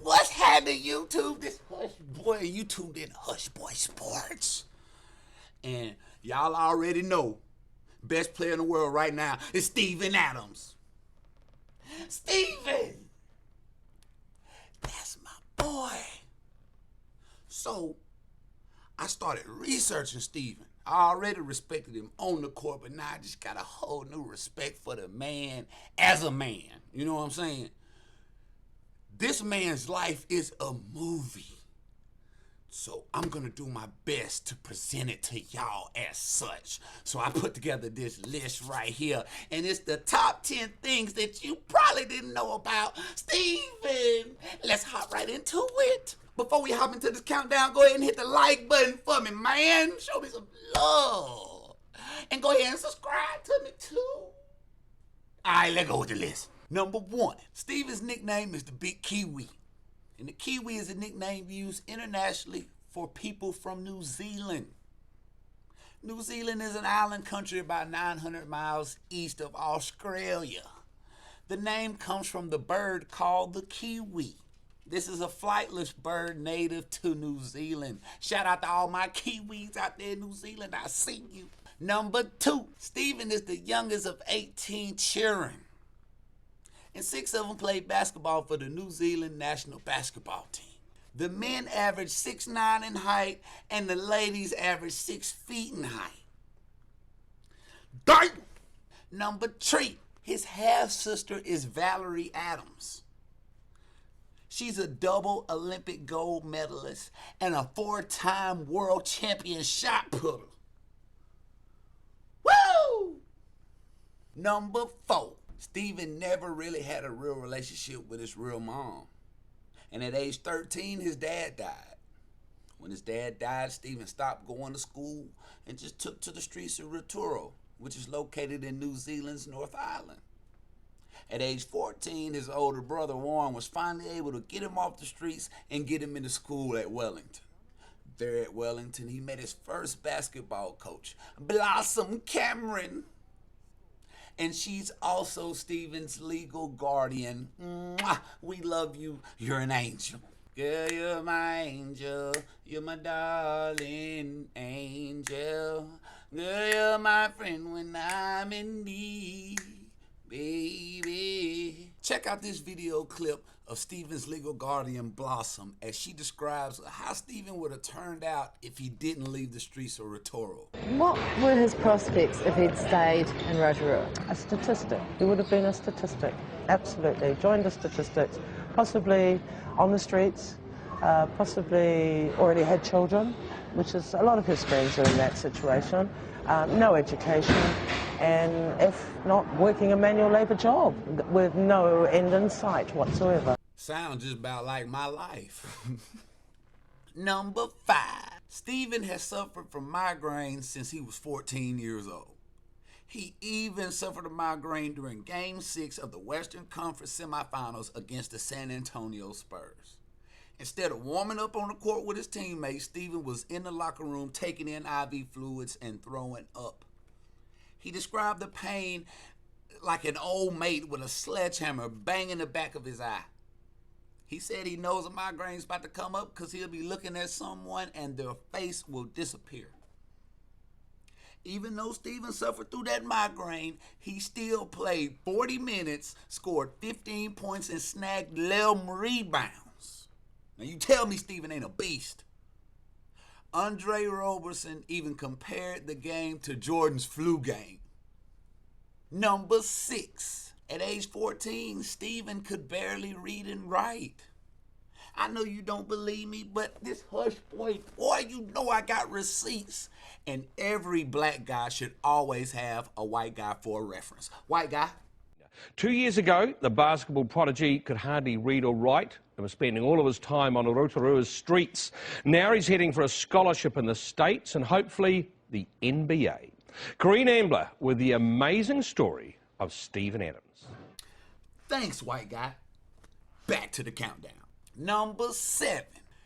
What's happening, YouTube? This Hush Boy, you tuned in Hush Boy Sports. And y'all already know, best player in the world right now is Steven Adams. Steven! That's my boy. So, I started researching Steven. I already respected him on the court, but now I just got a whole new respect for the man as a man. You know what I'm saying? This man's life is a movie. So I'm going to do my best to present it to y'all as such. So I put together this list right here, and it's the top 10 things that you probably didn't know about Steven. Let's hop right into it. Before we hop into this countdown, go ahead and hit the like button for me, man. Show me some love. And go ahead and subscribe to me, too. All right, let's go with the list. Number 1, Steven's nickname is the Big Kiwi. And the Kiwi is a nickname used internationally for people from New Zealand. New Zealand is an island country about 900 miles east of Australia. The name comes from the bird called the kiwi. This is a flightless bird native to New Zealand. Shout out to all my Kiwis out there in New Zealand. I see you. Number 2, Steven is the youngest of 18 children. And 6 of them played basketball for the New Zealand national basketball team. The men average 6'9" in height, and the ladies average 6 feet in height. Damn! Number 3, his half-sister is Valerie Adams. She's a double Olympic gold medalist and a 4-time world champion shot putter. Woo! Number 4, Steven never really had a real relationship with his real mom. And at age 13, his dad died. When his dad died, Steven stopped going to school and just took to the streets of Rotorua, which is located in New Zealand's North Island. At age 14, his older brother Warren was finally able to get him off the streets and get him into school at Wellington. There at Wellington, he met his first basketball coach, Blossom Cameron. And she's also Steven's legal guardian. Mwah! We love you. You're an angel. Girl, you're my angel. You're my darling angel. Girl, you're my friend when I'm in need. Baby. Check out this video clip of Steven's legal guardian, Blossom, as she describes how Steven would have turned out if he didn't leave the streets of Rotorua. What were his prospects if he'd stayed in Rotorua? A statistic. He would have been a statistic. Absolutely. Joined the statistics. Possibly on the streets. Possibly already had children, which is a lot of his friends are in that situation. No education. And if not, working a manual labour job with no end in sight whatsoever. Sounds just about like my life. Number 5. Steven has suffered from migraines since he was 14 years old. He even suffered a migraine during Game 6 of the Western Conference semifinals against the San Antonio Spurs. Instead of warming up on the court with his teammates, Steven was in the locker room taking in IV fluids and throwing up. He described the pain like an old mate with a sledgehammer banging the back of his eye. He said he knows a migraine's about to come up because he'll be looking at someone and their face will disappear. Even though Steven suffered through that migraine, he still played 40 minutes, scored 15 points, and snagged 11 rebounds. Now you tell me Steven ain't a beast. Andre Roberson even compared the game to Jordan's flu game. Number 6. At age 14, Steven could barely read and write. I know you don't believe me, but this Hush Boy, you know I got receipts. And every black guy should always have a white guy for a reference. White guy. 2 years ago, the basketball prodigy could hardly read or write and was spending all of his time on Rotorua's streets. Now he's heading for a scholarship in the States and hopefully the NBA. Corrine Ambler with the amazing story of Steven Adams. Thanks, white guy. Back to the countdown. Number 7.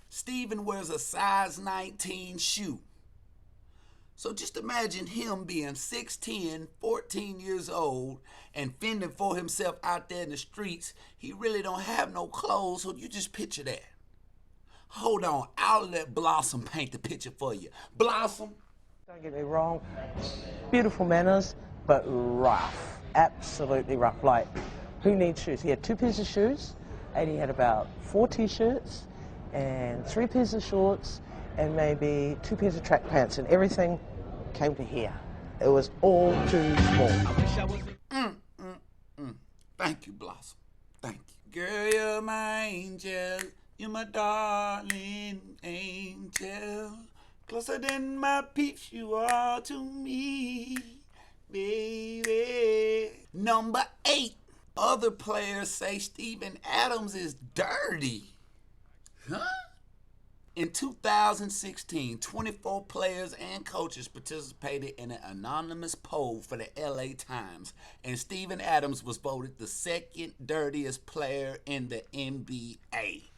Steven wears a size 19 shoe. So just imagine him being 6'10", 14 years old, and fending for himself out there in the streets. He really don't have no clothes, so you just picture that. Hold on, I'll let Blossom paint the picture for you. Blossom. Don't get me wrong, beautiful manners, but rough, absolutely rough. Like, who needs shoes? He had 2 pairs of shoes, and he had about 4 t-shirts, and 3 pairs of shorts, and maybe 2 pairs of track pants, and everything came to here. It was all too small. Thank you, Blossom. Thank you. Girl, you're my angel. You're my darling angel. Closer than my peeps you are to me, baby. Number 8. Other players say Steven Adams is dirty. Huh? In 2016, 24 players and coaches participated in an anonymous poll for the LA Times, and Steven Adams was voted the 2nd dirtiest player in the NBA.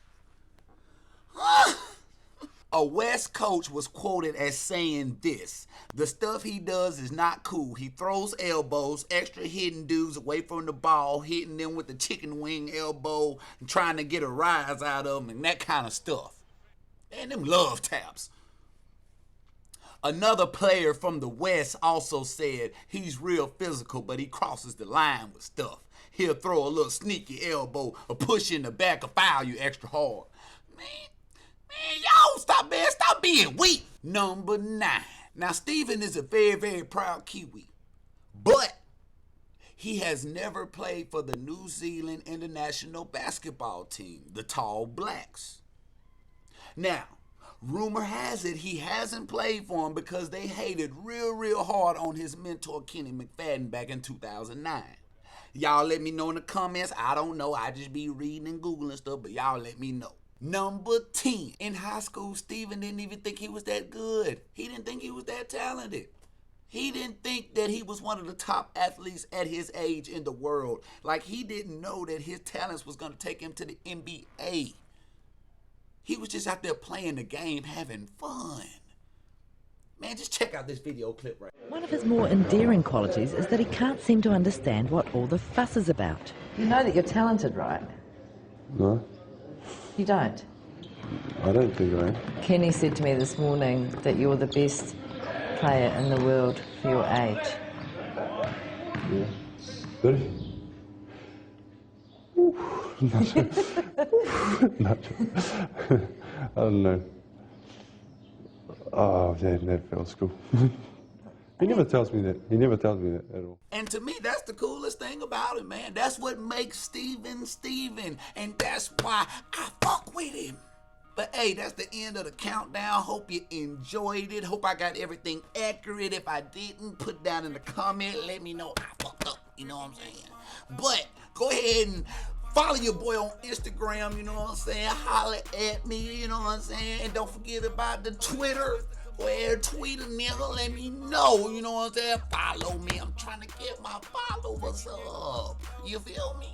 A West coach was quoted as saying this: "The stuff he does is not cool. He throws elbows, extra hitting dudes away from the ball, hitting them with the chicken wing elbow, and trying to get a rise out of them, and that kind of stuff. And them love taps." Another player from the West also said he's real physical, but he crosses the line with stuff. He'll throw a little sneaky elbow or push you in the back or foul you extra hard. Man, y'all stop being weak. Number 9. Now, Steven is a very, very proud Kiwi, but he has never played for the New Zealand international basketball team, the Tall Blacks. Now, rumor has it he hasn't played for him because they hated real hard on his mentor, Kenny McFadden, back in 2009. Y'all let me know in the comments. I don't know. I just be reading and Googling stuff, but y'all let me know. Number 10. In high school, Steven didn't even think he was that good. He didn't think he was that talented. He didn't think that he was one of the top athletes at his age in the world. Like, he didn't know that his talents was going to take him to the NBA. He was just out there playing the game, having fun. Man, just check out this video clip right here. One of his more endearing qualities is that he can't seem to understand what all the fuss is about. You know that you're talented, right? No, You don't? I don't think I am. Kenny said to me this morning that you're the best player in the world for your age. Yeah. Really? No. I don't know. Oh, yeah, that feels cool. He never tells me that. He never tells me that at all. And to me, that's the coolest thing about it, man. That's what makes Steven Steven, and that's why I fuck with him. But hey, that's the end of the countdown. Hope you enjoyed it. Hope I got everything accurate. If I didn't, put it down in the comment. Let me know I fucked up. You know what I'm saying? But go ahead and follow your boy on Instagram. You know what I'm saying? Holler at me. You know what I'm saying? And don't forget about the Twitter. Go ahead, tweet a nigga. Let me know. You know what I'm saying? Follow me. I'm trying to get my followers up. You feel me?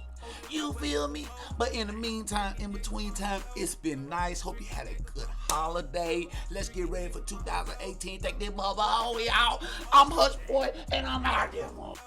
You feel me? But in the meantime, in between time, it's been nice. Hope you had a good holiday. Let's get ready for 2018. Take this mother all the way out. I'm Hush Boy, and I'm out there, mother.